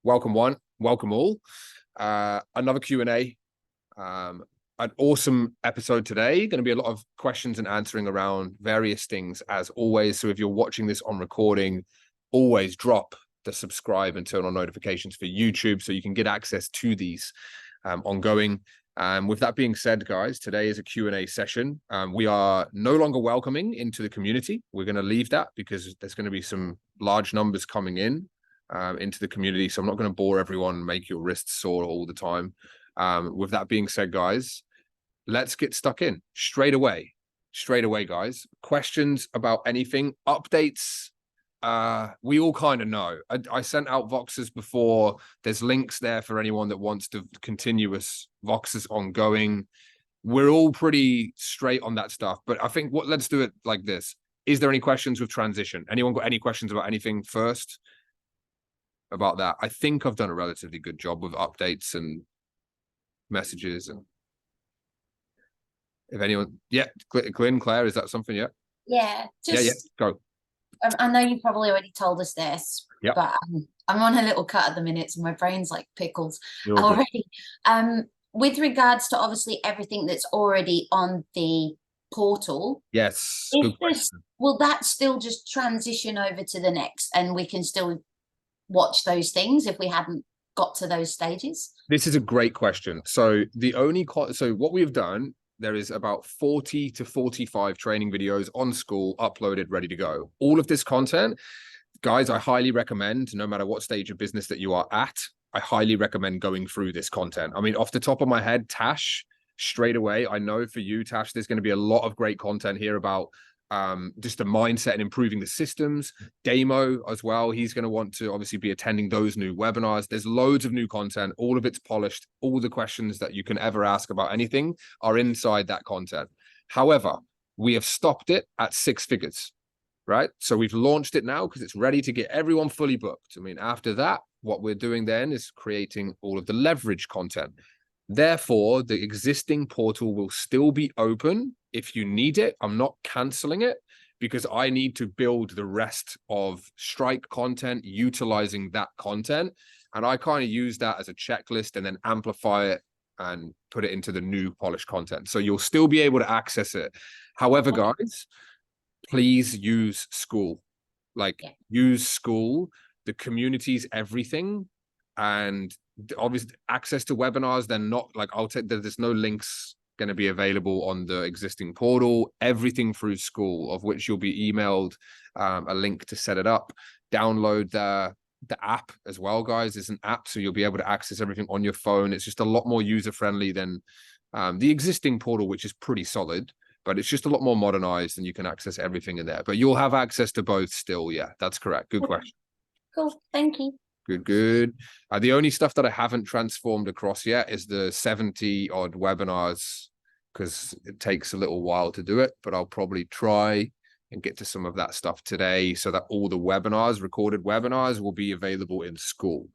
Welcome one, welcome all. Another Q&A. An awesome episode today. Going to be a lot of questions and answering around various things as always. So if you're watching this on recording, always drop the subscribe and turn on notifications for YouTube so you can get access to these ongoing. With that being said, guys, today is a Q&A session. We are no longer welcoming into the community. We're going to leave that because there's going to be some large numbers coming in into the community. So I'm not going to bore everyone, make your wrists sore all the time. With that being said, guys, let's get stuck in straight away, guys. Questions about anything, updates. We all kind of know. I sent out Voxers before. There's links there for anyone that wants to continuous Voxers ongoing. We're all pretty straight on that stuff, but I think let's do it like this. Is there any questions with transition? Anyone got any questions about anything first? About that, I think I've done a relatively good job with updates and messages. And if anyone, Glyn, Claire, is that something? Yeah, go. I know you probably already told us this, but I'm on a little cut at the minute, so my brain's like pickles already. With regards to obviously everything that's already on the portal, yes, will that still just transition over to the next, and we can still watch those things if we hadn't got to those stages? This is a great question. So what we've done, there is about 40 to 45 training videos on Skool uploaded, ready to go. All of this content, guys, I highly recommend, no matter what stage of business that you are at, I highly recommend going through this content. I mean, off the top of my head, Tash, straight away, I know for you, Tash, there's going to be a lot of great content here about just the mindset and improving the systems. Damo as well, he's going to want to obviously be attending those new webinars. There's loads of new content, all of it's polished. All the questions that you can ever ask about anything are inside that content. However, we have stopped it at 6 figures, right? So we've launched it now because it's ready to get everyone fully booked. I mean, after that, what we're doing then is creating all of the leverage content. Therefore, the existing portal will still be open if you need it. I'm not canceling it because I need to build the rest of Strike content utilizing that content. And I kind of use that as a checklist and then amplify it and put it into the new polished content. So you'll still be able to access it. However, guys, please use Skool. Use Skool. The community's everything. And obviously access to webinars, they're not like, there's no links going to be available on the existing portal. Everything through Skool, of which you'll be emailed a link to set it up. Download the app as well, guys. It's an app, so you'll be able to access everything on your phone. It's just a lot more user-friendly than the existing portal, which is pretty solid, but it's just a lot more modernized and you can access everything in there. But you'll have access to both still. Yeah, that's correct. Good question. Cool, thank you. Good. The only stuff that I haven't transformed across yet is the 70 odd webinars, because it takes a little while to do it, but I'll probably try and get to some of that stuff today so that all the webinars, recorded webinars, will be available in Skool.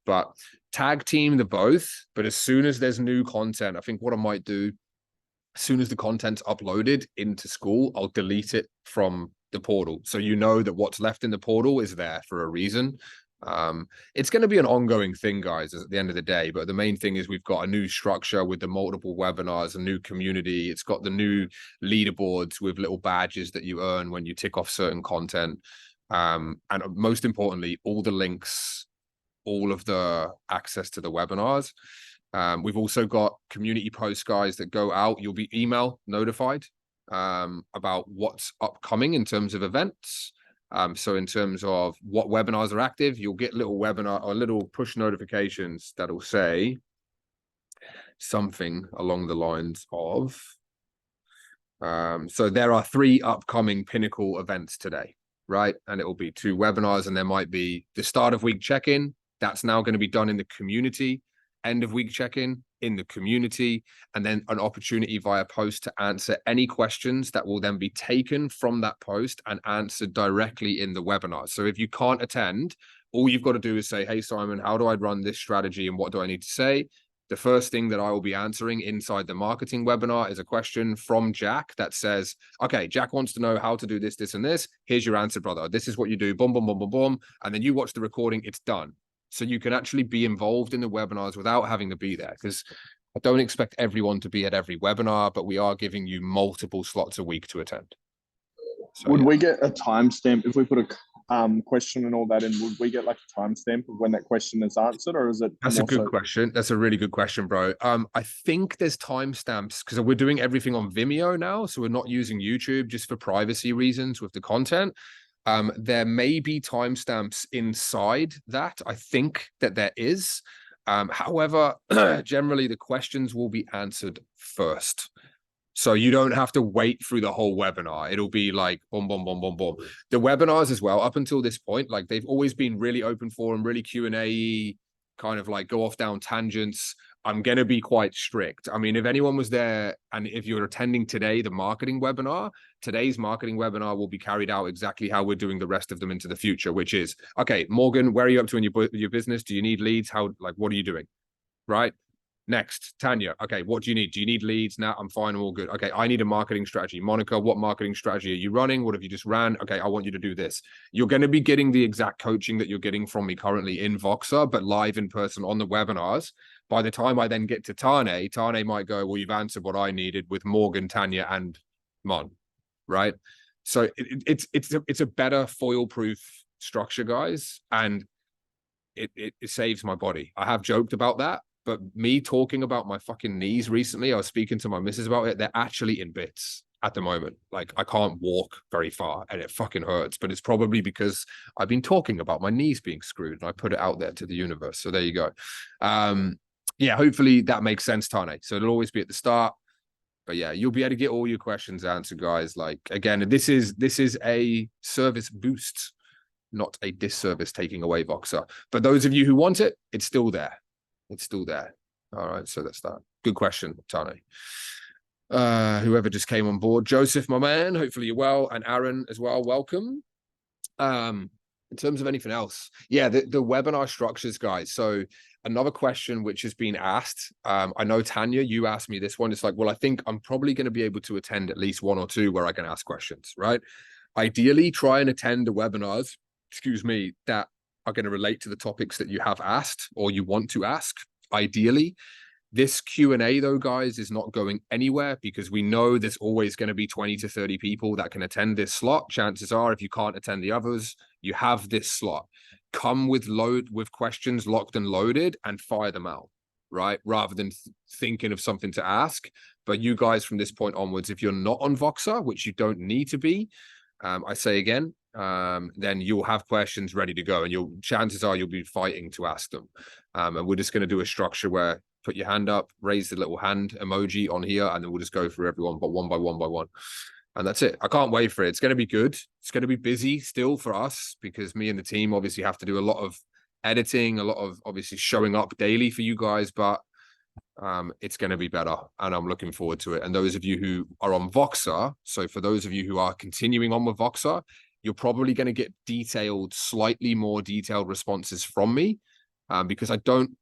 But tag team the both. But as soon as there's new content, I think what I might do, as soon as the content's uploaded into Skool, I'll delete it from the portal. So you know that what's left in the portal is there for a reason. It's going to be an ongoing thing, guys, at the end of the day, but the main thing is we've got a new structure with the multiple webinars, a new community. It's got the new leaderboards with little badges that you earn when you tick off certain content, and most importantly, all the links, all of the access to the webinars. We've also got community posts, guys, that go out. You'll be email notified about what's upcoming in terms of events. So in terms of what webinars are active, you'll get little webinar or little push notifications that'll say something along the lines of, so there are 3 upcoming Pinnacle events today, right? And it will be 2 webinars, and there might be the start of week check-in. That's now going to be done in the community. End of week check-in in the community, and then an opportunity via post to answer any questions that will then be taken from that post and answered directly in the webinar. So if you can't attend, all you've got to do is say, hey, Simon, how do I run this strategy and what do I need to say? The first thing that I will be answering inside the marketing webinar is a question from Jack that says, okay, Jack wants to know how to do this, this, and this. Here's your answer, brother. This is what you do. Boom, boom, boom, boom, boom. And then you watch the recording. It's done. So you can actually be involved in the webinars without having to be there, because I don't expect everyone to be at every webinar, but we are giving you multiple slots a week to attend. So, would we get a timestamp if we put a question and all that in? Would we get like a timestamp of when that question is answered, or is it? That's a good question. That's a really good question, bro. I think there's timestamps because we're doing everything on Vimeo now, so we're not using YouTube just for privacy reasons with the content. There may be timestamps inside that. I think that there is. However, generally the questions will be answered first. So you don't have to wait through the whole webinar. It'll be like boom, boom, boom, boom, boom. The webinars as well, up until this point, like they've always been really open forum, really Q&A, kind of like go off down tangents. I'm going to be quite strict. I mean, if anyone was there and if you're attending today, the marketing webinar, today's marketing webinar will be carried out exactly how we're doing the rest of them into the future, which is, okay, Morgan, where are you up to in your business? Do you need leads? What are you doing? Right? Next, Tanya. Okay, what do you need? Do you need leads? Now I'm fine, I'm all good. Okay, I need a marketing strategy. Monica, what marketing strategy are you running? What have you just ran? Okay, I want you to do this. You're going to be getting the exact coaching that you're getting from me currently in Voxer, but live in person on the webinars. By the time I then get to Tane might go, well, you've answered what I needed with Morgan, Tanya, and Mon, right? So it's a better foil-proof structure, guys, and it saves my body. I have joked about that. But me talking about my fucking knees recently, I was speaking to my missus about it. They're actually in bits at the moment. Like I can't walk very far and it fucking hurts, but it's probably because I've been talking about my knees being screwed and I put it out there to the universe. So there you go. Yeah, hopefully that makes sense, Tane. So it'll always be at the start. But yeah, you'll be able to get all your questions answered, guys. Like again, this is a service boost, not a disservice taking away Voxer. But those of you who want it, it's still there. It's still there. All right, so that's that. Good question, Tane. Whoever just came on board. Joseph, my man, hopefully you're well. And Aaron as well, welcome. In terms of anything else, yeah, the webinar structures, guys. So another question which has been asked, I know, Tanya, you asked me this one. It's like, well, I think I'm probably going to be able to attend at least one or two where I can ask questions, right? Ideally, try and attend the webinars, that are going to relate to the topics that you have asked or you want to ask. Ideally, this Q&A though, guys, is not going anywhere because we know there's always going to be 20 to 30 people that can attend this slot. Chances are, if you can't attend the others, you have this slot. Come with questions locked and loaded and fire them out, right? Rather than thinking of something to ask. But you guys from this point onwards, if you're not on Voxer, which you don't need to be, I say again, then you'll have questions ready to go and chances are you'll be fighting to ask them. And we're just going to do a structure where put your hand up, raise the little hand emoji on here, and then we'll just go through everyone, but one by one by one. And that's it. I can't wait for it. It's going to be good. It's going to be busy still for us because me and the team obviously have to do a lot of editing, a lot of obviously showing up daily for you guys, but it's going to be better and I'm looking forward to it. And those of you who are on Voxer, so for those of you who are continuing on with Voxer, you're probably going to get slightly more detailed responses from me because I don't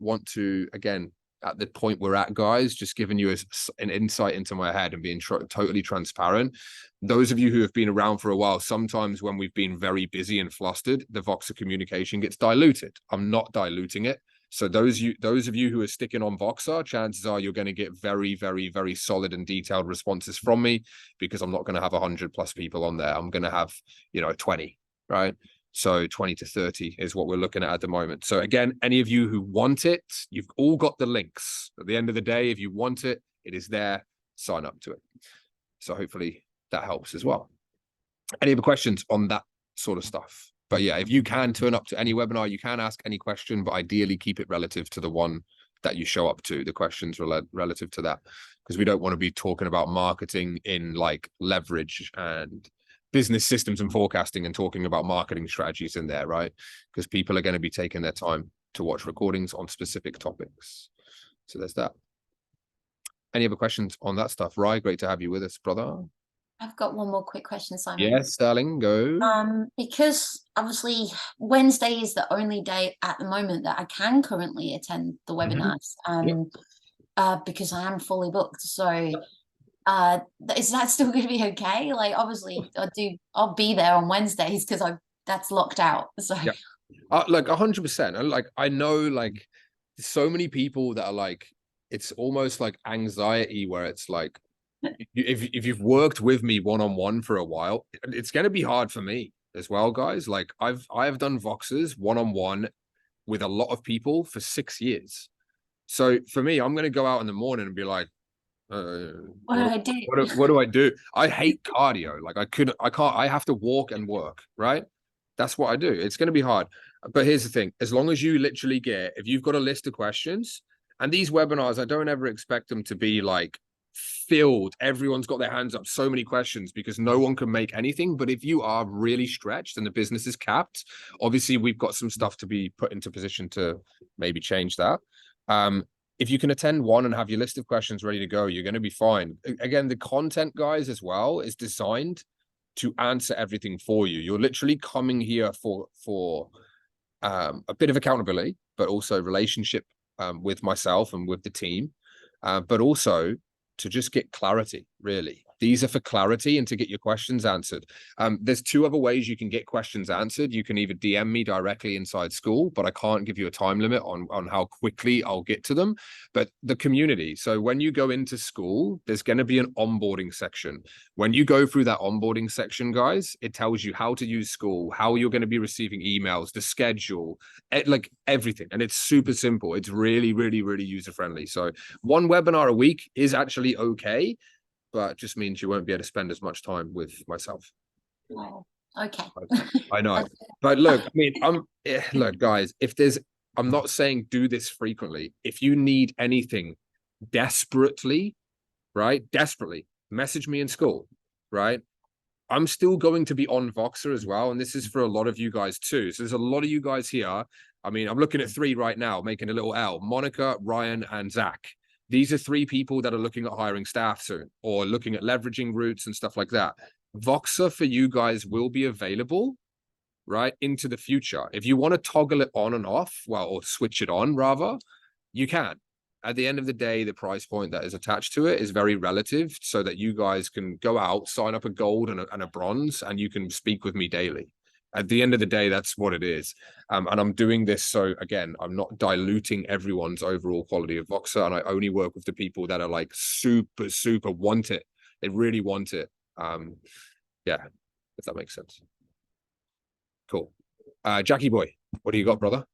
want to, again, at the point we're at, guys, just giving you an insight into my head and being totally transparent. Those of you who have been around for a while, sometimes when we've been very busy and flustered, the Voxer communication gets diluted. I'm not diluting it. So those of you who are sticking on Voxer, chances are you're going to get very, very, very solid and detailed responses from me because I'm not going to have 100+ people on there. I'm going to have, 20, right? So 20 to 30 is what we're looking at the moment. So again, any of you who want it, you've all got the links. At the end of the day, if you want it, it is there. Sign up to it. So hopefully that helps as well. Any other questions on that sort of stuff? But yeah, if you can turn up to any webinar, you can ask any question, but ideally keep it relative to the one that you show up to, the questions relative to that, because we don't want to be talking about marketing in like leverage and business systems and forecasting and talking about marketing strategies in there, right? Because people are going to be taking their time to watch recordings on specific topics. So there's that. Any other questions on that stuff? Rye, great to have you with us, brother. I've got one more quick question, Simon. Yes, darling, go. Because obviously Wednesday is the only day at the moment that I can currently attend the webinars, because I am fully booked. So is that still going to be okay? Like, obviously, I'll be there on Wednesdays because that's locked out. So Like 100%. And like, I know like so many people that are like, it's almost like anxiety where it's like, if you've worked with me one-on-one for a while, it's going to be hard for me as well, guys. Like I've done Voxers one-on-one with a lot of people for 6 years. So for me, I'm going to go out in the morning and be like, what do I do? What do I do? I hate cardio. Like I have to walk and work, right? That's what I do. It's going to be hard. But here's the thing. As long as you literally if you've got a list of questions, and these webinars, I don't ever expect them to be like filled. Everyone's got their hands up, so many questions, because no one can make anything. But if you are really stretched and the business is capped, obviously we've got some stuff to be put into position to maybe change that. If you can attend one and have your list of questions ready to go, you're going to be fine. Again, the content, guys, as well, is designed to answer everything for you. You're literally coming here for a bit of accountability, but also relationship with myself and with the team, but also to just get clarity, really. These are for clarity and to get your questions answered. There's 2 other ways you can get questions answered. You can either DM me directly inside Skool, but I can't give you a time limit on how quickly I'll get to them. But the community. So when you go into Skool, there's going to be an onboarding section. When you go through that onboarding section, guys, it tells you how to use Skool, how you're going to be receiving emails, the schedule, like everything. And it's super simple. It's really, really, really user-friendly. So 1 webinar a week is actually okay, but just means you won't be able to spend as much time with myself. Oh, okay. I know. But look, I mean, look, guys, I'm not saying do this frequently. If you need anything desperately, right? Desperately, message me in Skool, right? I'm still going to be on Voxer as well. And this is for a lot of you guys too. So there's a lot of you guys here. I mean, I'm looking at 3 right now, making a little L: Monica, Ryan, and Zach. These are 3 people that are looking at hiring staff soon, or looking at leveraging routes and stuff like that. Voxer for you guys will be available, right, into the future. If you want to toggle it on and off, well, or switch it on rather, you can. At the end of the day, the price point that is attached to it is very relative, so that you guys can go out, sign up a gold and a bronze, and you can speak with me daily. At the end of the day, that's what it is. And I'm doing this so, again, I'm not diluting everyone's overall quality of Voxer, and I only work with the people that are like super, super want it. They really want it. Yeah, if that makes sense. Cool. Jackie boy, what do you got, brother?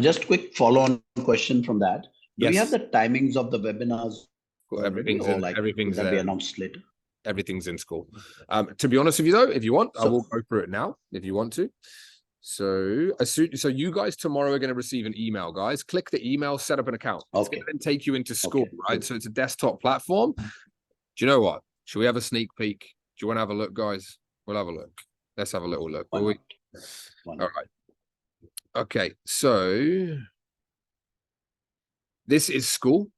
Just quick follow-on question from that. Do Yes. you have the timings of the webinars? Well, everything's that be announced later? Everything's in Skool. To be honest with you, though, if you want, I will go through it now if you want to. So you guys tomorrow are going to receive an email, guys. Click the email, set up an account. It's going to then take you into Skool, right? So it's a desktop platform. Do you know what? Should we have a sneak peek? Do you want to have a look, guys? We'll have a look. Let's have a little look. Will we? All right. Okay, so this is Skool.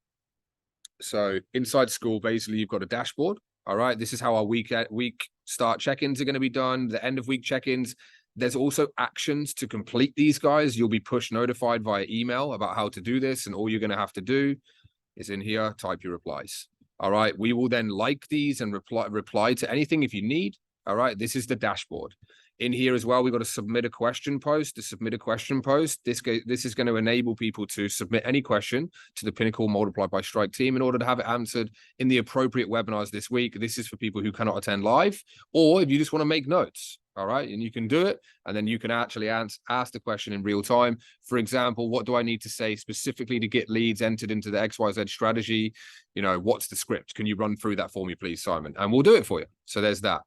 So inside Skool, basically, you've got a dashboard. All right, this is how our week start check-ins are going to be done, the end of week check-ins. There's also actions to complete these, guys. You'll be push notified via email about how to do this, and all you're going to have to do is in here, type your replies. All right, we will then like these and reply to anything if you need. All right, this is the dashboard. In here as well, we've got to submit a question post. To submit a question post, this is going to enable people to submit any question to the Pinnacle Multiplied by Strike team in order to have it answered in the appropriate webinars this week. This is for people who cannot attend live, or if you just want to make notes. All right, and you can do it, and then you can actually ask the question in real time. For example, what do I need to say specifically to get leads entered into the XYZ strategy? You know, what's the script? Can you run through that for me, please, Simon? And we'll do it for you. So there's that.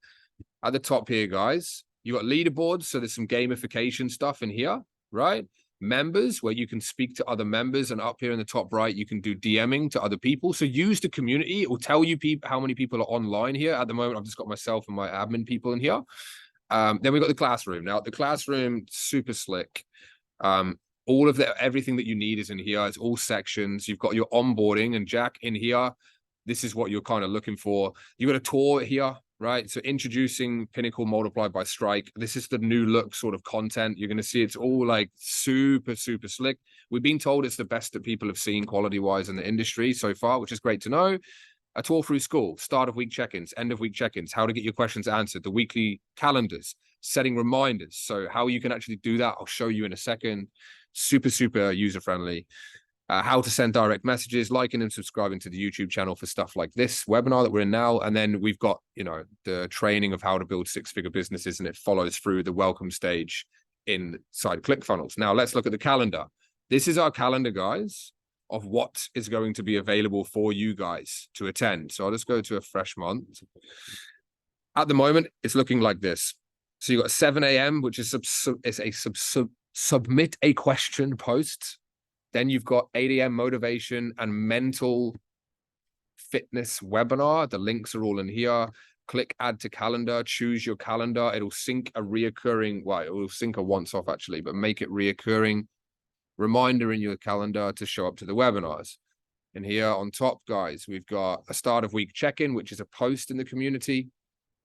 At the top here, guys, you got leaderboards, so there's some gamification stuff in here, right? Members, where you can speak to other members, and up here in the top right, you can do DMing to other people. So use the community. It will tell you how many people are online here. At the moment, I've just got myself and my admin people in here. Then we got the classroom. Now, the classroom, super slick. All of everything that you need is in here. It's all sections. You've got your onboarding, and Jack in here. This is what you're kind of looking for. You got a tour here, right? So introducing Pinnacle Multiplied by Strike. This is the new look sort of content. You're going to see it's all like super, super slick. We've been told it's the best that people have seen quality-wise in the industry so far, which is great to know. A tour through Skool, start of week check-ins, end of week check-ins, how to get your questions answered, the weekly calendars, setting reminders. So how you can actually do that, I'll show you in a second. Super, super user-friendly. How to send direct messages, liking and subscribing to the YouTube channel for stuff like this webinar that we're in now. And then we've got, you know, the training of how to build six-figure businesses, and it follows through the welcome stage inside ClickFunnels. Now let's look at the calendar. This is our calendar, guys, of what is going to be available for you guys to attend. So I'll just go to a fresh month. At the moment, it's looking like this. So you've got 7 a.m., which is submit a question post. Then you've got 8 a.m. motivation and mental fitness webinar. The links are all in here. Click add to calendar, choose your calendar. It'll sync a reoccurring, well, it will sync a once off actually, but make it reoccurring reminder in your calendar to show up to the webinars. And here on top, guys, we've got a start of week check-in, which is a post in the community.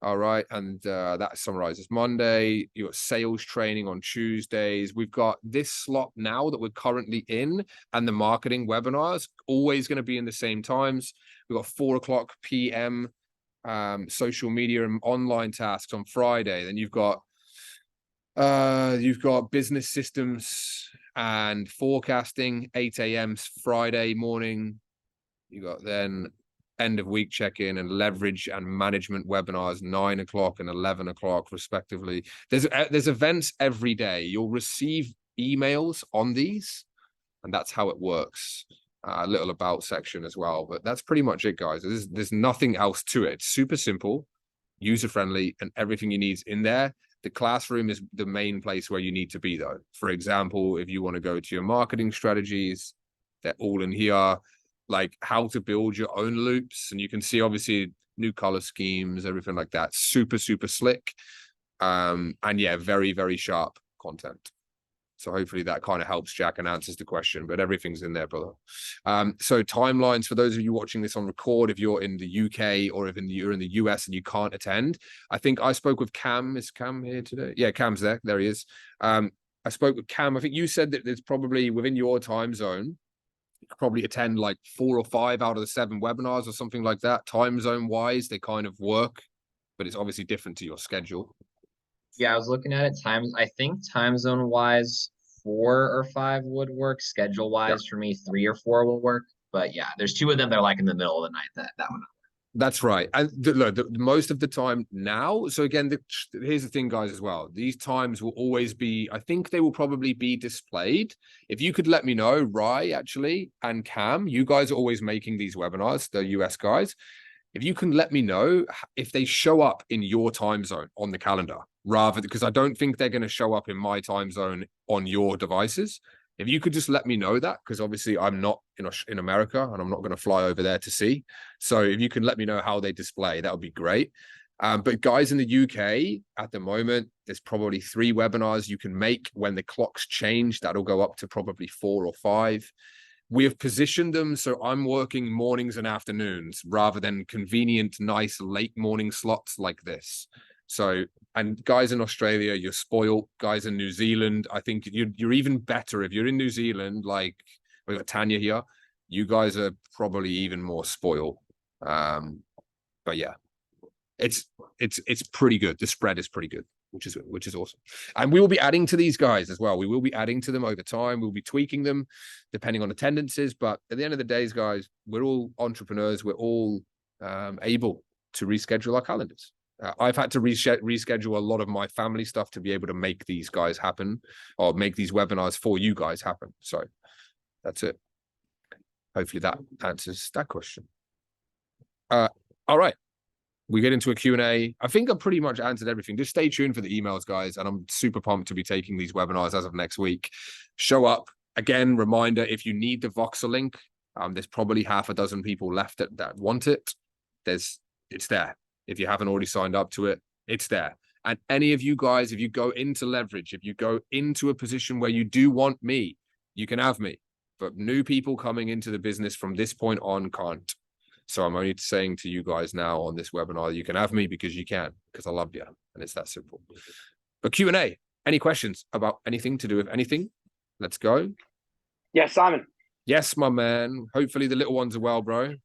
All right. And that summarizes Monday. You got sales training on Tuesdays. We've got this slot now that we're currently in, and the marketing webinars always going to be in the same times. We've got 4:00 p.m. Social media and online tasks on Friday. Then you've got business systems and forecasting, 8 a.m. Friday morning. You got then end of week check-in and leverage and management webinars, 9 o'clock and 11 o'clock respectively. There's events every day. You'll receive emails on these, and that's how it works. A little about section as well, but that's pretty much it, guys. There's nothing else to it. It's super simple, user-friendly, and everything you need is in there. The classroom is the main place where you need to be, though. For example, if you want to go to your marketing strategies, they're all in here. Like how to build your own loops, and you can see obviously new color schemes, everything like that. Super, super slick. And yeah, very, very sharp content. So hopefully that kind of helps Jack and answers the question, but everything's in there, brother. So timelines for those of you watching this on record, if you're in the UK or if you're in the US and you can't attend. I think I spoke with Cam. Is Cam here today? Yeah, Cam's there. There he is. I spoke with Cam. I think you said that there's probably within your time zone, you could probably attend like 4 or 5 out of the 7 webinars or something like that. Time zone wise, they kind of work, but it's obviously different to your schedule. Yeah, I was looking at it. I think time zone wise, 4 or 5 would work. Schedule wise, for me, 3 or 4 will work. But yeah, there's 2 of them that are like in the middle of the night. That one. That's right. And look, most of the time now. So again, here's the thing, guys, as well. These times will always be, I think they will probably be displayed. If you could let me know, Rye, actually, and Cam, you guys are always making these webinars, the US guys. If you can let me know if they show up in your time zone on the calendar, rather, because I don't think they're going to show up in my time zone on your devices. If you could just let me know that, because obviously I'm not in America and I'm not going to fly over there to see. So if you can let me know how they display, that would be great. But guys in the UK at the moment, there's probably 3 webinars you can make. When the clocks change, that'll go up to probably 4 or 5. We have positioned them so I'm working mornings and afternoons rather than convenient, nice late morning slots like this. So, and guys in Australia, you're spoiled. Guys in New Zealand, I think you're even better if you're in New Zealand. Like we got Tanya here, you guys are probably even more spoiled. But yeah, it's pretty good. The spread is pretty good, which is awesome. And we will be adding to these guys as well. We will be adding to them over time. We'll be tweaking them depending on attendances. But at the end of the day, guys, we're all entrepreneurs. We're all able to reschedule our calendars. I've had to reschedule a lot of my family stuff to be able to make these guys happen, or make these webinars for you guys happen. So that's it. Hopefully that answers that question. All right. We get into a Q&A. I think I pretty much answered everything. Just stay tuned for the emails, guys. And I'm super pumped to be taking these webinars as of next week. Show up. Again, reminder, if you need the Voxer link, there's probably half a dozen people left that want it. It's there. If you haven't already signed up to it, it's there. And any of you guys, if you go into leverage, if you go into a position where you do want me, you can have me. But new people coming into the business from this point on can't. So I'm only saying to you guys now on this webinar, you can have me because you can, because I love you. And it's that simple. But Q&A, any questions about anything to do with anything? Let's go. Yes, Simon. Yes, my man. Hopefully the little ones are well, bro.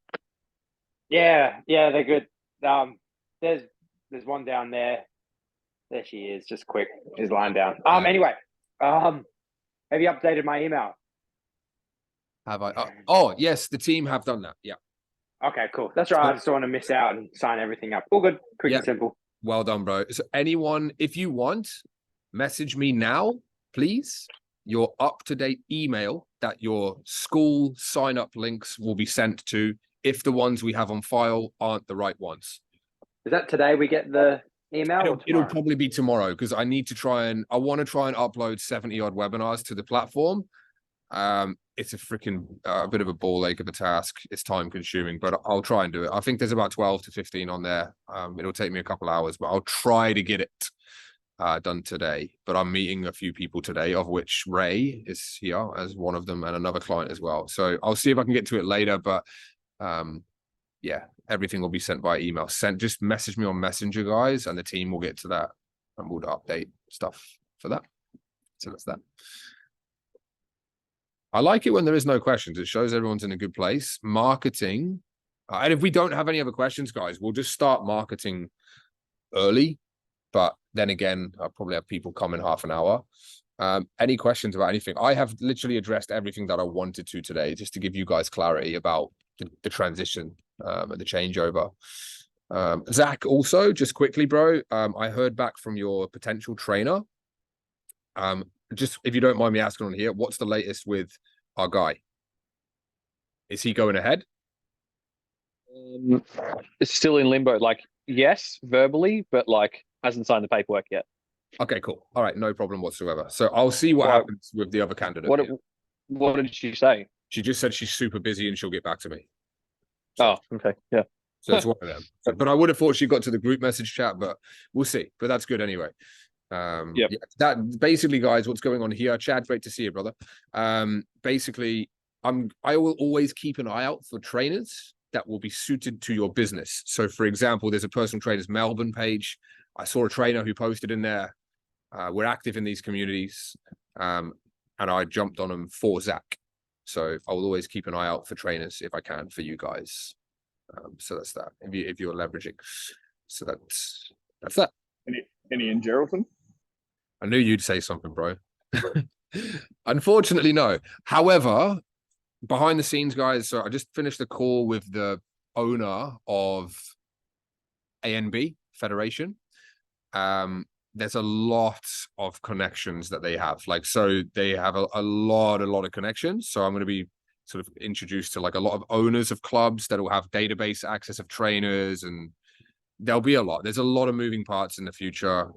Yeah, they're good. There's one down there There she is, just quick. Is lying down. Anyway, have you updated my email? Have I? Oh, yes, the team have done that. Yeah. Okay, cool. That's right. I just don't want to miss out and sign everything up. All good, quick and simple. Well done, bro. So anyone, if you want, message me now, please. Your up-to-date email that your Skool sign-up links will be sent to if the ones we have on file aren't the right ones. Is that today we get the email? It'll probably be tomorrow because I want to try and upload 70 odd webinars to the platform. It's a freaking bit of a ball ache of a task. It's time consuming, but I'll try and do it. I think there's about 12 to 15 on there. It'll take me a couple hours, but I'll try to get it done today. But I'm meeting a few people today, of which Ray is here as one of them and another client as well. So I'll see if I can get to it later, but yeah, everything will be sent by email. Just message me on Messenger, guys, and the team will get to that and we'll update stuff for that. So that's that. I like it when there is no questions. It shows everyone's in a good place. Marketing. And if we don't have any other questions, guys, we'll just start marketing early. But then again, I'll probably have people come in half an hour. Any questions about anything? I have literally addressed everything that I wanted to today, just to give you guys clarity about the transition and the changeover. Zach, also, just quickly, bro, I heard back from your potential trainer. Just if you don't mind me asking on here, what's the latest with our guy? Is he going ahead? It's still in limbo. Like, yes, verbally, but like hasn't signed the paperwork yet. Okay, cool. All right, no problem whatsoever. So I'll see what happens with the other candidate. What did she say? She just said she's super busy and she'll get back to me. So, oh, okay, yeah. So it's one of them. But I would have thought she got to the group message chat, but we'll see. But that's good anyway. Yeah, that basically, guys, what's going on here? Chad, great to see you, brother. Basically, I will always keep an eye out for trainers that will be suited to your business. So for example, there's a personal trainers Melbourne page. I saw a trainer who posted in there. We're active in these communities, and I jumped on them for Zach. So I will always keep an eye out for trainers if I can for you guys. So that's that. If you're leveraging, so that's that. Any in Geraldton? I knew you'd say something, bro. Unfortunately, no. However, behind the scenes, guys, so I just finished the call with the owner of ANB Federation. There's a lot of connections that they have. Like, so they have a lot of connections. So I'm going to be sort of introduced to like a lot of owners of clubs that will have database access of trainers, and there'll be a lot. There's a lot of moving parts in the future.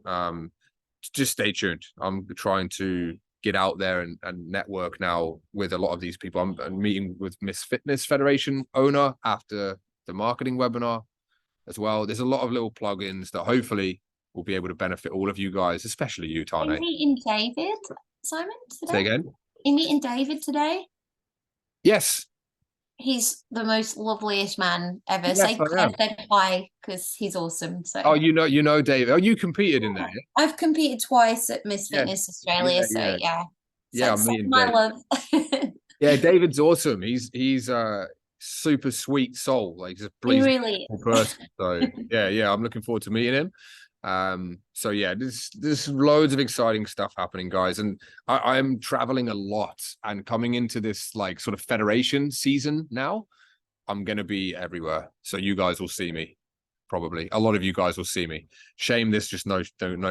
Just stay tuned. I'm trying to get out there and network now with a lot of these people. I'm meeting with Miss Fitness Federation owner after the marketing webinar as well. There's a lot of little plugins that hopefully will be able to benefit all of you guys, especially you, Tane. Are you meeting David, Simon, today? Say again? Are you meeting David today? Yes. He's the most loveliest man ever. Yes, say hi because he's awesome. So you know David. Oh, you competed in that, yeah? I've competed twice at Miss Fitness Australia, so yeah. Yeah, I'm meeting my love. Yeah, David's awesome. He's a super sweet soul. Like he's a really person. So yeah, I'm looking forward to meeting him. So yeah, there's loads of exciting stuff happening, guys, and I'm traveling a lot and coming into this like sort of federation season now. I'm gonna be everywhere, so you guys will see me. Probably a lot of you guys will see me. Shame there's just no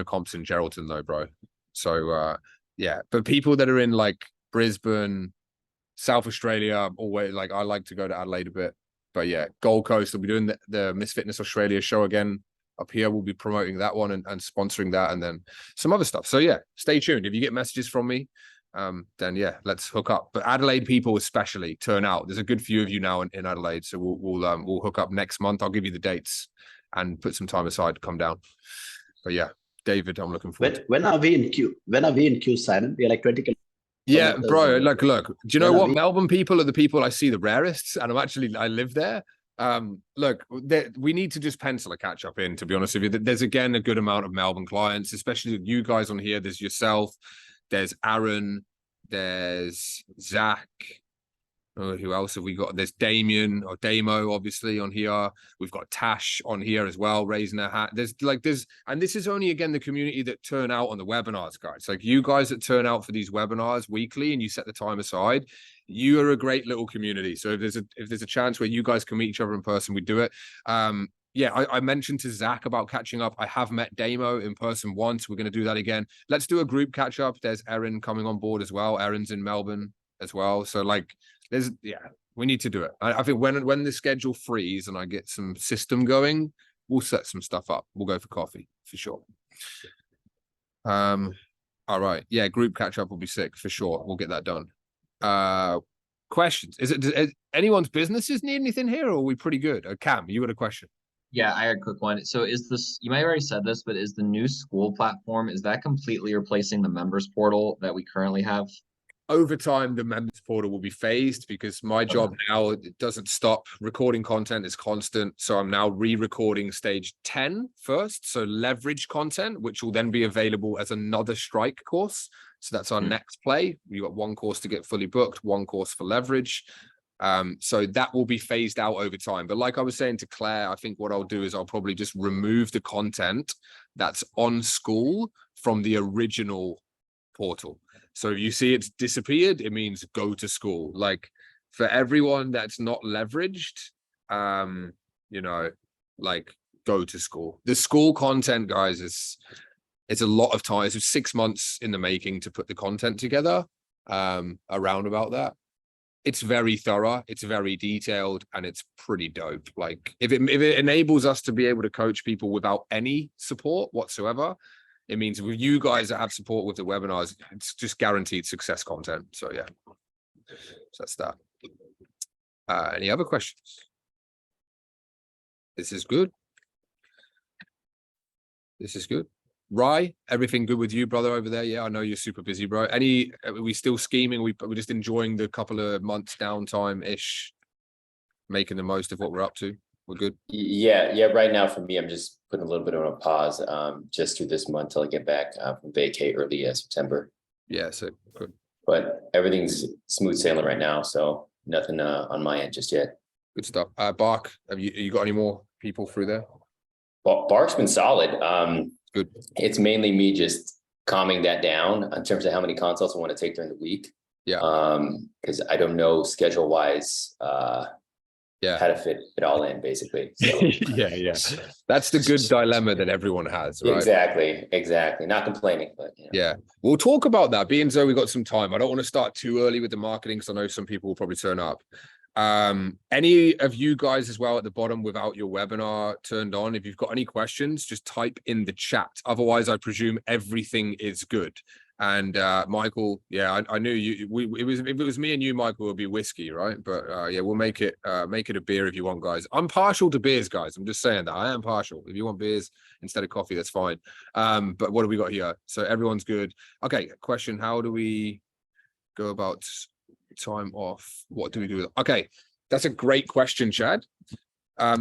comps in Geraldton though, bro. So yeah, but people that are in like Brisbane, South Australia, always like I like to go to Adelaide a bit. But yeah, Gold Coast will be doing the Miss Fitness Australia show again. Up here, we'll be promoting that one and sponsoring that, and then some other stuff. So yeah, stay tuned. If you get messages from me, then yeah, let's hook up. But Adelaide people especially turn out. There's a good few of you now in Adelaide, so we'll hook up next month. I'll give you the dates and put some time aside to come down. But yeah, David, I'm looking forward. When are we in queue? Simon? We are like 20. Yeah, bro. Look. Do you know what? Melbourne people are the people I see the rarest, and I live there. Look, we need to just pencil a catch up in, to be honest with you. There's again a good amount of Melbourne clients, especially you guys on here. There's yourself, there's Aaron, there's Zach, Who else have we got? There's Damien or Damo, obviously, on here. We've got Tash on here as well, raising their hat. And this is only, again, the community that turn out on the webinars, guys. Like you guys that turn out for these webinars weekly and you set the time aside, you are a great little community. So if there's a chance where you guys can meet each other in person, we do it. Yeah, I mentioned to Zach about catching up. I have met Damo in person once. We're going to do that again. Let's do a group catch up. There's Erin coming on board as well. Erin's in Melbourne as well. So like, we need to do it. I think when the schedule frees and I get some system going, we'll set some stuff up. We'll go for coffee for sure. All right. Yeah, group catch up will be sick for sure. We'll get that done. Questions? Does anyone's businesses need anything here, or are we pretty good? Cam, you got a question? Yeah, I had a quick one. So is this, you might have already said this, but is the new Skool platform, is that completely replacing the members portal that we currently have? Over time, the members portal will be phased because my job now, it doesn't stop. Recording content is constant. So I'm now re-recording stage 10 first. So leverage content, which will then be available as another strike course. So that's our next play. You got one course to get fully booked, one course for leverage. So that will be phased out over time. But like I was saying to Claire, I think what I'll do is I'll probably just remove the content that's on Skool from the original portal. So if you see it's disappeared, it means go to Skool. Like for everyone that's not leveraged, you know, like go to Skool. The Skool content, guys, it's a lot of time. It's 6 months in the making to put the content together, around about that. It's very thorough, it's very detailed, and it's pretty dope. Like if it enables us to be able to coach people without any support whatsoever, it means with you guys that have support with the webinars, it's just guaranteed success content. So yeah, so that's that. Any other questions? This is good. This is good. Rye, everything good with you, brother, over there? Yeah, I know you're super busy, bro. Are we still scheming? We're just enjoying the couple of months downtime-ish, making the most of what we're up to. We're good. Yeah. Right now for me, I'm just putting a little bit on a pause, just through this month till I get back from vacay early September. Yeah, so good. But everything's smooth sailing right now, so nothing on my end just yet. Good stuff. Bark, have you got any more people through there? Bark's been solid. Good. It's mainly me just calming that down in terms of how many consults I want to take during the week. Yeah. Because I don't know schedule wise, yeah, how to fit it all in, basically. So. yeah. That's the good dilemma that everyone has, right? Exactly. Not complaining, but you know. Yeah. We'll talk about that. Being so we got some time. I don't want to start too early with the marketing because I know some people will probably turn up. Any of you guys as well at the bottom without your webinar turned on, if you've got any questions, just type in the chat. Otherwise, I presume everything is good. And Michael, yeah, I knew you. If it was me and you, Michael, it would be whiskey, right? But yeah, we'll make it a beer if you want, guys. I'm partial to beers, guys. I'm just saying that I am partial. If you want beers instead of coffee, that's fine. But what do we got here? So everyone's good. Okay, question: how do we go about time off? What do we do? Okay, that's a great question, Chad.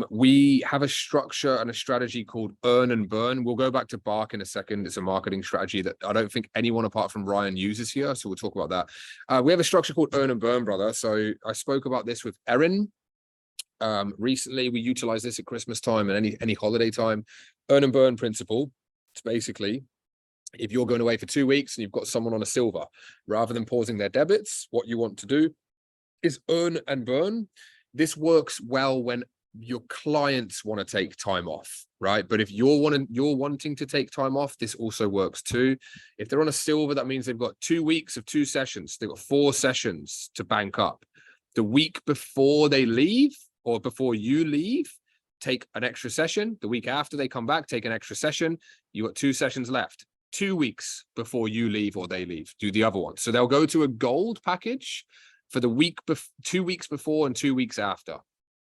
We have a structure and a strategy called earn and burn. We'll go back to Bark in a second. It's a marketing strategy that I don't think anyone apart from Ryan uses here. So we'll talk about that. We have a structure called earn and burn, brother. So I spoke about this with Erin. Recently, we utilize this at Christmas time and any holiday time. Earn and burn principle. It's basically, if you're going away for 2 weeks and you've got someone on a silver, rather than pausing their debits, what you want to do is earn and burn. This works well when your clients want to take time off, right? But if you're wanting to take time off, this also works too. If they're on a silver, that means they've got 2 weeks of 2 sessions. They've got 4 sessions to bank up. The week before they leave or before you leave, take an extra session. The week after they come back, take an extra session. You got 2 sessions left. 2 weeks before you leave or they leave, do the other one. So they'll go to a gold package for the week 2 weeks before and 2 weeks after.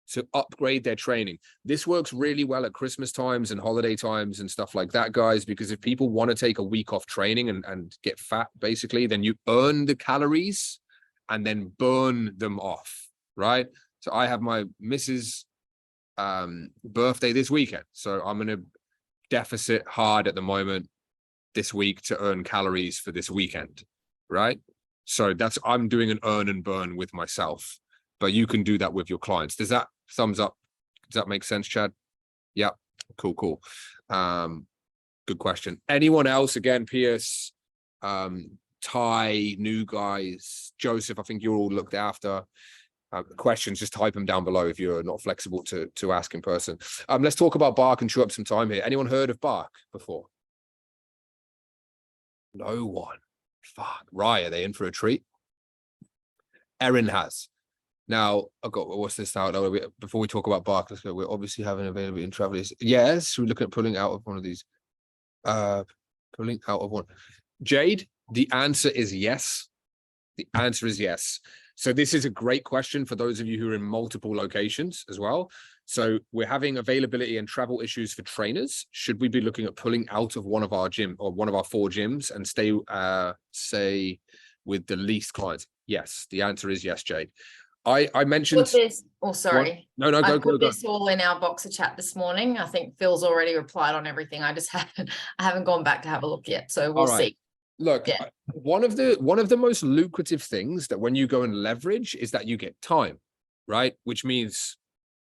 So upgrade their training. This works really well at Christmas times and holiday times and stuff like that, guys, because if people want to take a week off training and get fat, basically, then you earn the calories and then burn them off, right? So I have my missus' birthday this weekend. So I'm going to deficit hard at the moment this week to earn calories for this weekend, right? So I'm doing an earn and burn with myself. but you can do that with your clients. Does that thumbs up? Does that make sense, Chad? Yeah, cool. Good question. Anyone else? Again, Pierce, Ty, new guys, Joseph, I think you're all looked after. Questions, just type them down below if you're not flexible to ask in person. Let's talk about Bark and chew up some time here. Anyone heard of Bark before? No one. Fuck. Right, are they in for a treat? Erin has. Now, I've got, what's this now? Before we talk about Bark, let's go. We're obviously having availability in travel. Yes, we're looking at pulling out of one of these. Pulling out of one. Jade, the answer is yes. The answer is yes. So this is a great question for those of you who are in multiple locations as well. So we're having availability and travel issues for trainers. Should we be looking at pulling out of one of our gym or one of our 4 gyms and stay, say, with the least clients? Yes, the answer is yes, Jade. I mentioned this. Oh, sorry. What? No, I put this all in our Boxer chat this morning. I think Phil's already replied on everything. I haven't gone back to have a look yet. So we'll see. Look, yeah. One of the most lucrative things that when you go and leverage is that you get time, right? Which means,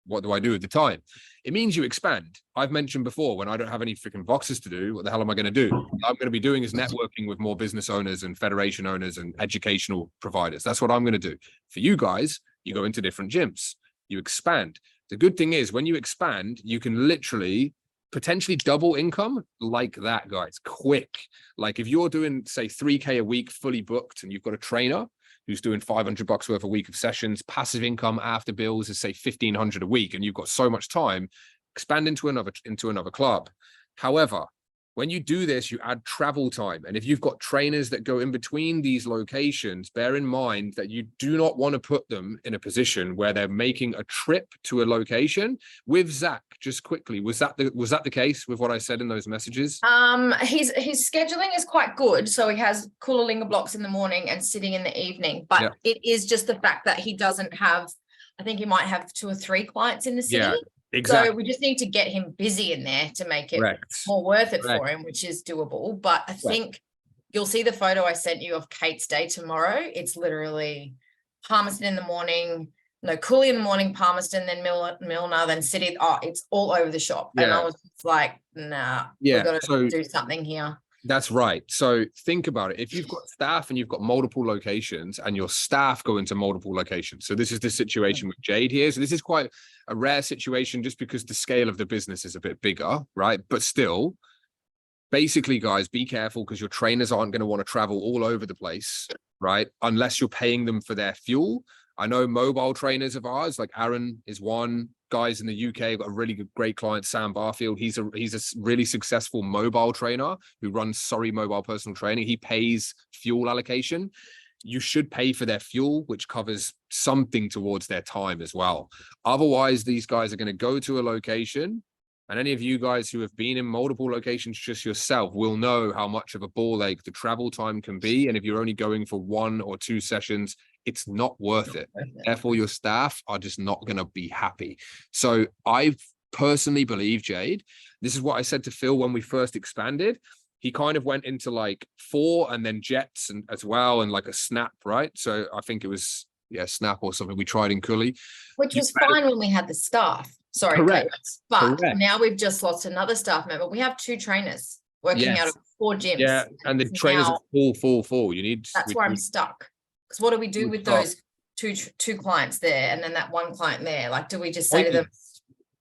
what do I do with the time? It means you expand. I've mentioned before, when I don't have any freaking boxes to do, what the hell am I going to do? What I'm going to be doing is networking with more business owners and federation owners and educational providers. That's what I'm going to do. For you guys, you go into different gyms, you expand. The good thing is when you expand, you can literally potentially double income like that, guys, quick. Like if you're doing, say, 3K a week fully booked and you've got a trainer who's doing $500 worth a week of sessions, passive income after bills is say 1,500 a week, and you've got so much time, expand into another club. However, when you do this, you add travel time. And if you've got trainers that go in between these locations, bear in mind that you do not want to put them in a position where they're making a trip to a location. With Zach, just quickly, was that the case with what I said in those messages? His scheduling is quite good. So he has Coolalingga blocks in the morning and sitting in the evening. But it is just the fact that he doesn't have, I think he might have 2 or 3 clients in the city. Yeah. Exactly. So we just need to get him busy in there to make it more worth it for him, which is doable. But I think you'll see the photo I sent you of Kate's day tomorrow. It's literally Palmerston in the morning, Cooley in the morning, Palmerston, then Milner, then City. Oh, it's all over the shop. And I was just like, nah, we've got to do something here. That's right. So think about it. If you've got staff and you've got multiple locations and your staff go into multiple locations. So this is the situation with Jade here. So this is quite a rare situation just because the scale of the business is a bit bigger, right? But still, basically, guys, be careful because your trainers aren't going to want to travel all over the place, right? Unless you're paying them for their fuel. I know mobile trainers of ours, like Aaron is one. Guys in the UK, got a really great client, Sam Barfield. He's a really successful mobile trainer who runs Surrey Mobile Personal Training. He pays fuel allocation. You should pay for their fuel, which covers something towards their time as well. Otherwise, these guys are going to go to a location, and any of you guys who have been in multiple locations just yourself will know how much of a ball ache the travel time can be. And if you're only going for 1 or 2 sessions, it's not worth it. Therefore, your staff are just not going to be happy. So I personally believe, Jade, this is what I said to Phil when we first expanded. He kind of went into like 4 and then jets and as well, and like a snap, right? So I think it was, snap or something we tried in Cooley. Which was fine when we had the staff. Sorry, correct. But now we've just lost another staff member. We have 2 trainers working out of 4 gyms. Yeah, and the trainers are full. You need. That's where I'm stuck. Because what do we do with those two clients there and then that 1 client there? Like, do we just say to them,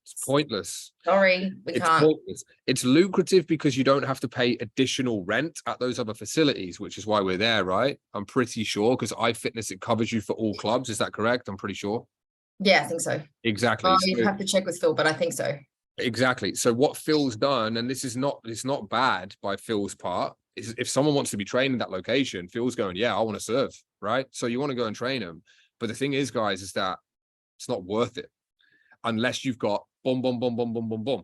it's pointless. Sorry, we can't. Pointless. It's lucrative because you don't have to pay additional rent at those other facilities, which is why we're there, right? I'm pretty sure because iFitness, it covers you for all clubs. Is that correct? I'm pretty sure. Yeah, I think so. Exactly. Oh, you'd have to check with Phil, but I think so. Exactly. So what Phil's done, and it's not bad by Phil's part, is if someone wants to be trained in that location, Phil's going, I want to serve, right? So you want to go and train them. But the thing is, guys, is that it's not worth it unless you've got boom.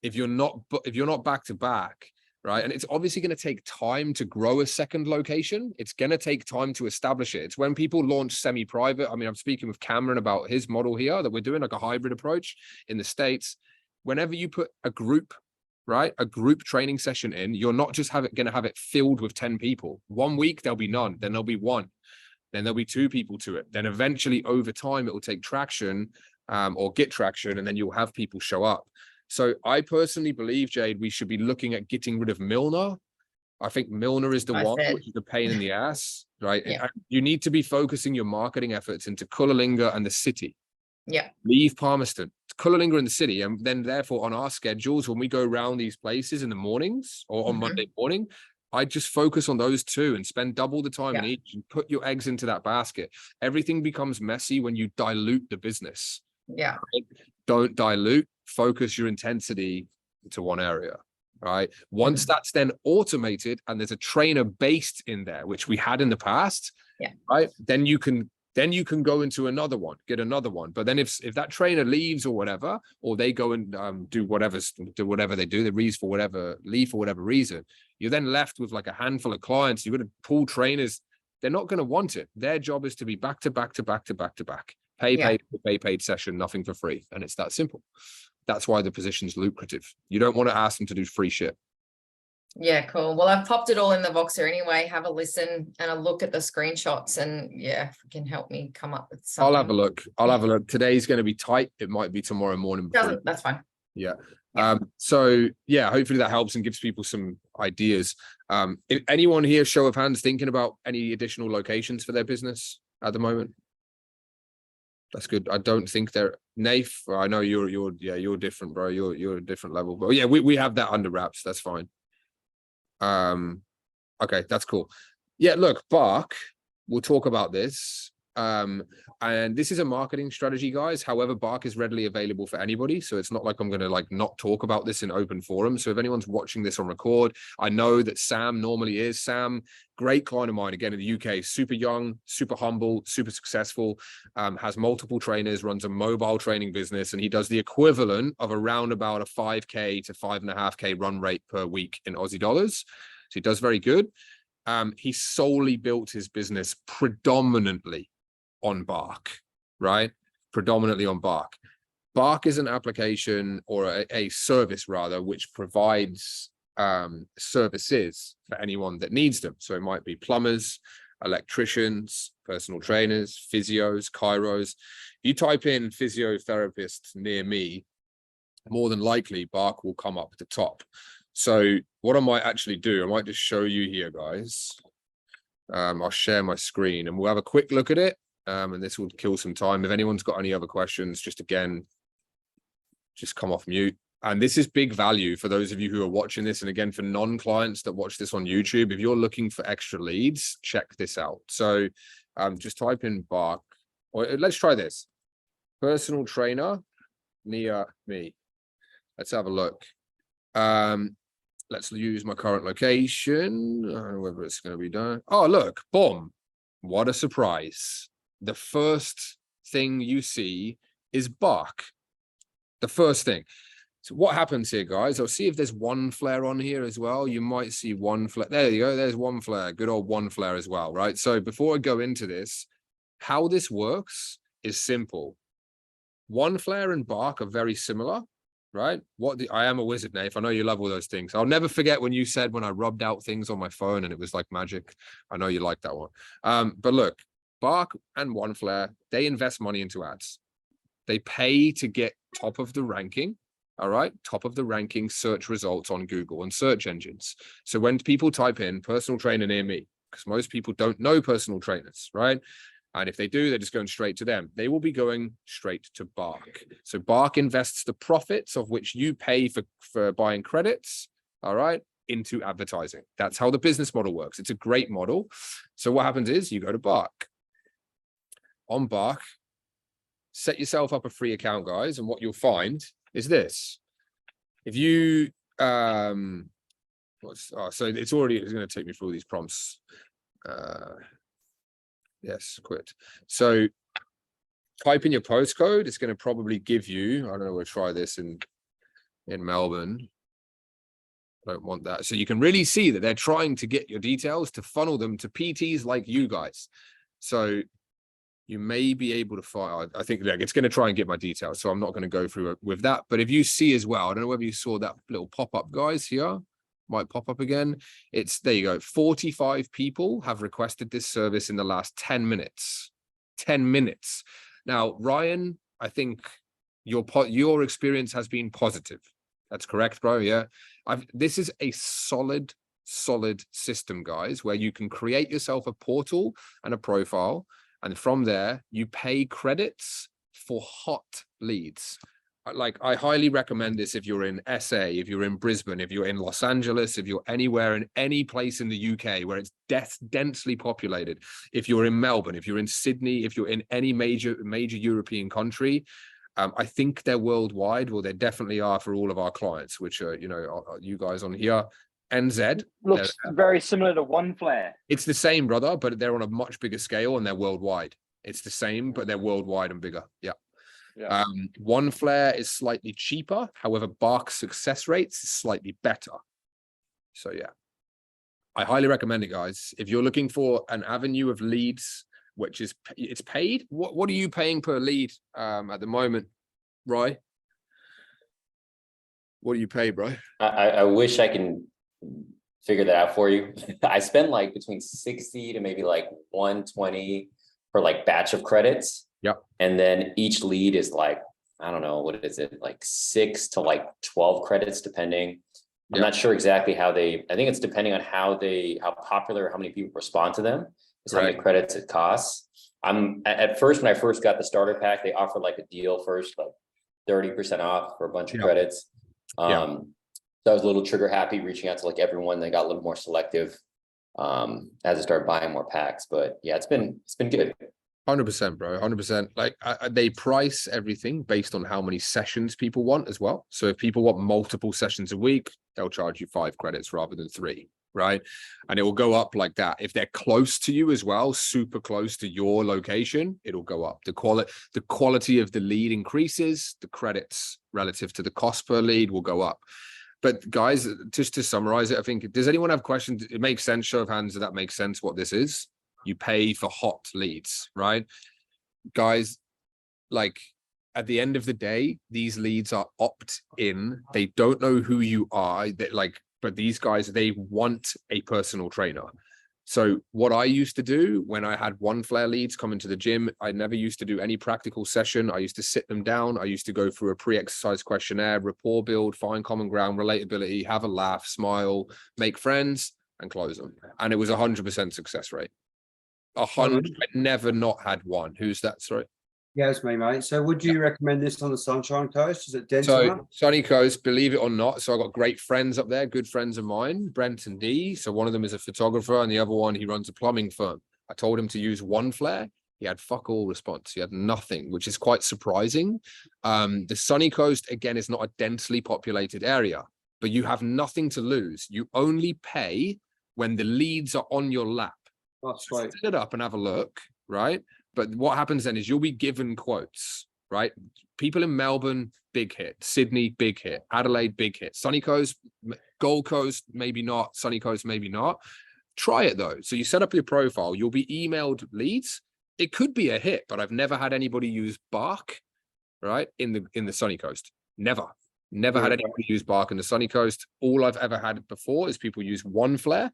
If you're not back to back, right? And it's obviously going to take time to grow a second location. It's going to take time to establish it. It's when people launch semi-private. I mean, I'm speaking with Cameron about his model here that we're doing like a hybrid approach in the States. Whenever you put a group, right, a group training session in, you're not just going to have it filled with 10 people. 1 week, there'll be none. Then there'll be 1. Then there'll be 2 people to it. Then eventually over time, it will take traction or get traction, and then you'll have people show up. So I personally believe, Jade, we should be looking at getting rid of Milner. I think Milner is the one, which is a pain in the ass, right? Yeah. You need to be focusing your marketing efforts into Coolalinga and the city. Yeah. Leave Palmerston. It's Coolalinga in the city. And then therefore on our schedules, when we go around these places in the mornings or on Monday morning, I just focus on those 2 and spend double the time in each and put your eggs into that basket. Everything becomes messy when you dilute the business. Yeah. Right? Don't dilute, focus your intensity to one area. Right. Once that's then automated and there's a trainer based in there, which we had in the past, right, then you can go into another one, get another one. But then if that trainer leaves or whatever, or they go and do whatever they do, they leave for whatever reason, you're then left with like a handful of clients. You're going to pull trainers. They're not going to want it. Their job is to be back to back to back to back to back. Paid session, nothing for free. And it's that simple. That's why the position's lucrative. You don't want to ask them to do free shit. Yeah, cool. Well, I've popped it all in the Voxer anyway. Have a listen and a look at the screenshots, and if it can help me come up with something. I'll have a look. Today's going to be tight. It might be tomorrow morning. That's fine. Yeah. So yeah, hopefully that helps and gives people some ideas. If anyone here, show of hands, thinking about any additional locations for their business at the moment? That's good. I don't think they're Naif. I know you're different, bro. You're a different level. But yeah, we have that under wraps. That's fine. Okay, that's cool. Yeah, look, Bark, we'll talk about this. And this is a marketing strategy, guys. However, Bark is readily available for anybody. So it's not like I'm going to like not talk about this in open forum. So if anyone's watching this on record, I know that Sam normally is. Sam, great client of mine, again, in the UK, super young, super humble, super successful, has multiple trainers, runs a mobile training business, and he does the equivalent of around about a 5K to 5.5K run rate per week in Aussie dollars. So he does very good. He solely built his business predominantly on Bark, right? Predominantly on Bark. Bark is an application or a service rather, which provides services for anyone that needs them. So it might be plumbers, electricians, personal trainers, physios, chiros. You type in physiotherapist near me, more than likely Bark will come up at the top. So what I might actually do, I might just show you here, guys. I'll share my screen and we'll have a quick look at it. And this will kill some time. If anyone's got any other questions, just come off mute. And this is big value for those of you who are watching this. And again, for non-clients that watch this on YouTube, if you're looking for extra leads, check this out. So just type in Bark, or let's try this. Personal trainer near me. Let's have a look. Let's use my current location. I don't know whether it's going to be done. Oh, look, boom. What a surprise. The first thing you see is Bark. The first thing. So what happens here, guys? I'll see if there's one flare on here as well. You might see one flare. There you go. There's one flare. Good old one flare as well, right? So before I go into this, how this works is simple. One flare and Bark are very similar, right? I am a wizard, Nate. I know you love all those things. I'll never forget when you said when I rubbed out things on my phone and it was like magic. I know you like that one. But look, Bark and One Flare, they invest money into ads. They pay to get top of the ranking, all right? Top of the ranking search results on Google and search engines. So when people type in personal trainer near me, because most people don't know personal trainers, right? And if they do, they're just going straight to them. They will be going straight to Bark. So Bark invests the profits of which you pay for buying credits, all right, into advertising. That's how the business model works. It's a great model. So what happens is you go to Bark. On Bark, set yourself up a free account, guys. And what you'll find is this. If you, so it's going to take me through all these prompts. Yes, quit. So type in your postcode. It's going to probably give you, I don't know, we'll try this in Melbourne. I don't want that. So you can really see that they're trying to get your details to funnel them to PTs like you guys. So you may be able to find, I think like, it's going to try and get my details. So I'm not going to go through it with that. But if you see as well, I don't know whether you saw that little pop-up, guys, here. might pop up again. It's there you go. 45 people have requested this service in the last 10 minutes. 10 minutes. Now, Ryan, I think your experience has been positive. That's correct, bro. Yeah. This is a solid system, guys, where you can create yourself a portal and a profile. And from there, you pay credits for hot leads. Like, I highly recommend this if you're in SA, if you're in Brisbane, if you're in Los Angeles, if you're anywhere in any place in the UK where it's densely populated, if you're in Melbourne, if you're in Sydney, if you're in any major European country. I think they're worldwide. Well, they definitely are for all of our clients, which are, you guys on here. NZ looks very similar to One Flare. It's the same, brother, but they're on a much bigger scale and they're worldwide. It's the same, but they're worldwide and bigger. Yeah. One Flare is slightly cheaper. However, Bark's success rates is slightly better. So yeah, I highly recommend it, guys. If you're looking for an avenue of leads, which is it's paid. What are you paying per lead at the moment, Rye? What do you pay, bro? I wish I can figure that out for you. I spend like between 60 to maybe like 120 for like batch of credits. Yeah. And then each lead is like, I don't know, what is it? Like 6 to like 12 credits, depending. I'm not sure exactly I think it's depending on how popular, how many people respond to them, is how many credits it costs. At first, when I first got the starter pack, they offered like a deal first, like 30% off for a bunch of credits. So I was a little trigger happy reaching out to like everyone. They got a little more selective as I started buying more packs, but yeah, it's been good. 100%, bro. 100%. Like they price everything based on how many sessions people want as well. So if people want multiple sessions a week, they'll charge you 5 credits rather than 3, right? And it will go up like that. If they're close to you as well, super close to your location, it'll go up. The quality of the lead increases, the credits relative to the cost per lead will go up. But guys, just to summarize it, I think, does anyone have questions? It makes sense. Show of hands, that makes sense what this is. You pay for hot leads, right? Guys, like at the end of the day, these leads are opt-in. They don't know who you are. But these guys, they want a personal trainer. So what I used to do when I had One Flare leads come into the gym, I never used to do any practical session. I used to sit them down. I used to go through a pre-exercise questionnaire, rapport build, find common ground, relatability, have a laugh, smile, make friends, and close them. And it was 100% success rate. 100. I never not had one. Who's that? Sorry. Yeah, it's me, mate. So would you recommend this on the Sunshine Coast? Is it denser? So Sunny Coast, believe it or not. So I got great friends up there, good friends of mine, Brent and Dee. So one of them is a photographer and the other one, he runs a plumbing firm. I told him to use One Flare. He had fuck all response. He had nothing, which is quite surprising. The Sunny Coast, again, is not a densely populated area, but you have nothing to lose. You only pay when the leads are on your lap. That's right. Set it up and have a look, right? But what happens then is you'll be given quotes, right? People in Melbourne, big hit. Sydney, big hit. Adelaide, big hit. Sunny Coast, Gold Coast, maybe not. Sunny Coast, maybe not. Try it though. So you set up your profile. You'll be emailed leads. It could be a hit, but I've never had anybody use Bark, right? In the Sunny Coast. Never had anybody use Bark in the Sunny Coast. All I've ever had before is people use One Flare.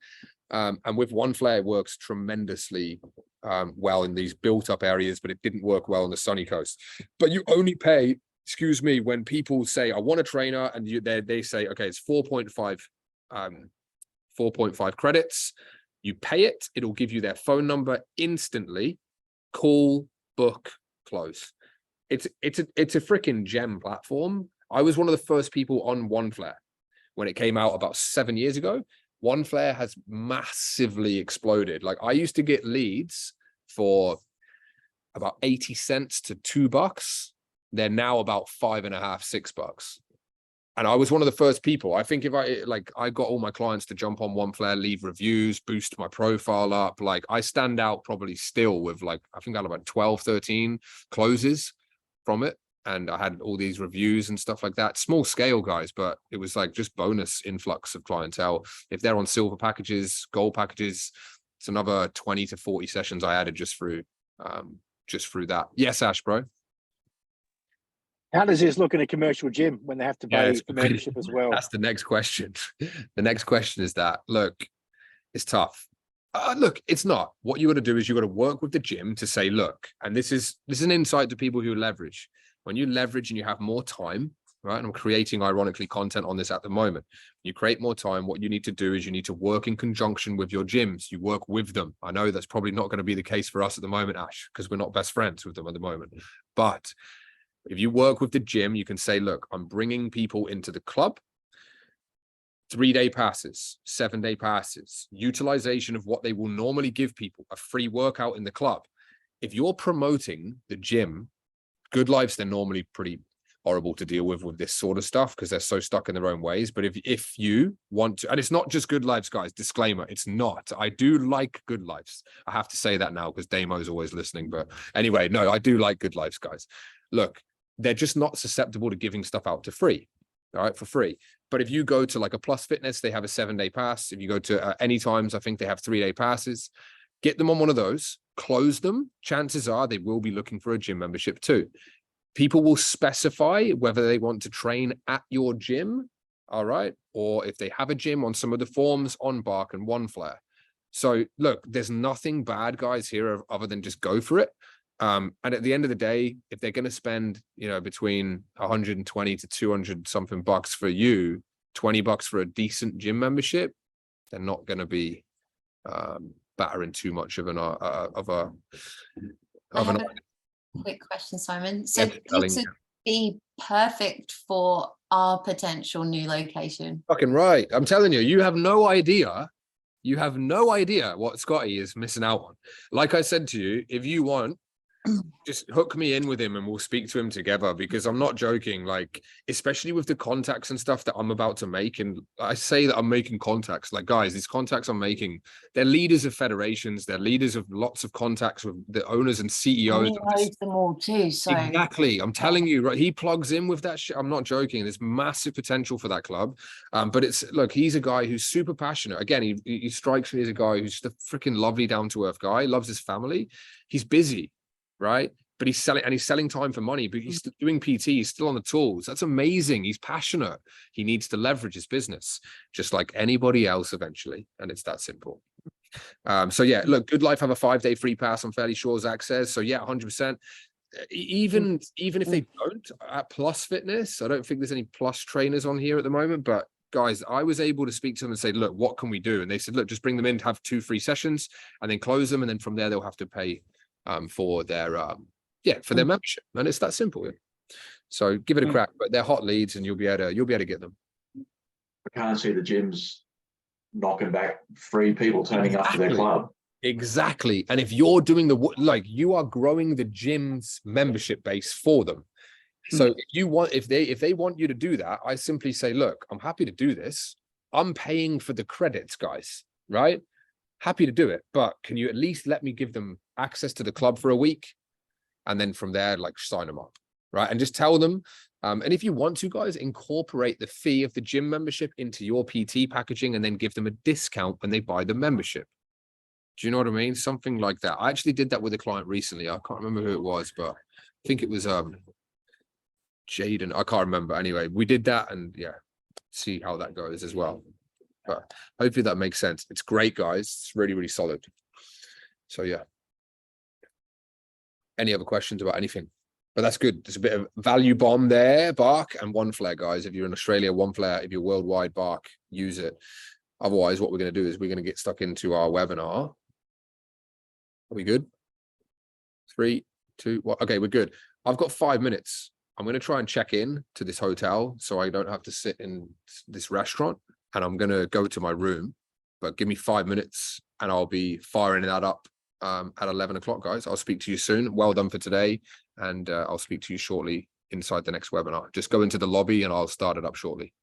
And with One Flare, it works tremendously well in these built-up areas, but it didn't work well on the Sunny Coast. But you only pay, excuse me, when people say, I want a trainer, and they say, okay, it's 4.5 credits. You pay it, it'll give you their phone number instantly. Call, book, close. It's a freaking gem platform. I was one of the first people on One Flare when it came out about 7 years ago. One Flare has massively exploded. Like I used to get leads for about 80 cents to $2. They're now about $5.50, $6. And I was one of the first people. I think I got all my clients to jump on One Flare, leave reviews, boost my profile up. Like I stand out probably still with I think I had about 12, 13 closes from it. And I had all these reviews and stuff like that. Small scale, guys, but it was like just bonus influx of clientele. If they're on silver packages, gold packages, it's another 20 to 40 sessions I added just through that. Yes, Ash, bro. How does this look in a commercial gym when they have to pay for membership as well? That's the next question. The next question is that, look, it's tough. Look, it's not. What you got to do is you got to work with the gym to say, look, and this is an insight to people who leverage. When you leverage and you have more time, right? And I'm creating, ironically, content on this at the moment. You create more time. What you need to do is you need to work in conjunction with your gyms. You work with them. I know that's probably not going to be the case for us at the moment, Ash, because we're not best friends with them at the moment. But if you work with the gym, you can say, look, I'm bringing people into the club. 3-day passes, 7-day passes, utilization of what they will normally give people, a free workout in the club. If you're promoting the gym, Good Lives, they're normally pretty horrible to deal with this sort of stuff because they're so stuck in their own ways. But if you want to, and it's not just Good Lives, guys, disclaimer, it's not. I do like Good Lives. I have to say that now because Damo's always listening. But anyway, no, I do like Good Lives, guys. Look, they're just not susceptible to giving stuff out to free. All right, for free. But if you go to like a Plus Fitness, they have a 7-day pass. If you go to Anytimes, I think they have 3-day passes. Get them on one of those, close them. Chances are they will be looking for a gym membership too. People will specify whether they want to train at your gym, all right, or if they have a gym on some of the forms on Bark and One Flare. So look, there's nothing bad, guys, here other than just go for it. And at the end of the day, if they're going to spend, you know, between 120 to 200 something bucks for you, 20 bucks for a decent gym membership, they're not going to be battering too much of a quick question, Simon. So this would be perfect for our potential new location. Fucking right. I'm telling you, you have no idea. You have no idea what Scotty is missing out on. Like I said to you, if you want, just hook me in with him and we'll speak to him together, because I'm not joking, like, especially with the contacts and stuff that I'm about to make. And I say that I'm making contacts, like, guys, these contacts I'm making, they're leaders of federations, they're leaders of lots of contacts with the owners and CEOs. He knows them all too, so exactly, I'm telling you, right, he plugs in with that shit. I'm not joking. There's massive potential for that club. But it's, look, he's a guy who's super passionate. Again, he strikes me as a guy who's just a freaking lovely, down-to-earth guy, loves his family. He's busy, right? But he's selling time for money, but he's still doing PT, he's still on the tools. That's amazing. He's passionate. He needs to leverage his business just like anybody else eventually. And it's that simple. So yeah, look, Good Life have a 5-day free pass, I'm fairly sure Zach says. So yeah, 100%. Even if they don't, at Plus Fitness, I don't think there's any Plus trainers on here at the moment, but guys, I was able to speak to them and say, look, what can we do? And they said, look, just bring them in, have 2 free sessions and then close them. And then from there, they'll have to pay for their membership, and it's that simple. Yeah. So give it a crack, but they're hot leads, and you'll be able to get them. I can't see the gyms knocking back free people turning up to their club. Exactly, and if you're doing you are growing the gym's membership base for them. So if they want you to do that, I simply say, look, I'm happy to do this. I'm paying for the credits, guys. Right? Happy to do it, but can you at least let me give them access to the club for a week? And then from there, like, sign them up, right? And just tell them. And if you want to, guys, incorporate the fee of the gym membership into your PT packaging and then give them a discount when they buy the membership. Do you know what I mean? Something like that. I actually did that with a client recently. I can't remember who it was, but I think it was Jaden. I can't remember. Anyway, we did that, and yeah, see how that goes as well. But hopefully that makes sense. It's great, guys. It's really, really solid. So yeah. Any other questions about anything? But that's good. There's a bit of value bomb there, Bark, and One Flare, guys. If you're in Australia, One Flare. If you're worldwide, Bark, use it. Otherwise, what we're going to do is we're going to get stuck into our webinar. Are we good? 3, 2, 1. Okay, we're good. I've got 5 minutes. I'm going to try and check in to this hotel so I don't have to sit in this restaurant. And I'm going to go to my room, but give me 5 minutes and I'll be firing that up at 11 o'clock, guys. I'll speak to you soon. Well done for today. And I'll speak to you shortly inside the next webinar. Just go into the lobby and I'll start it up shortly.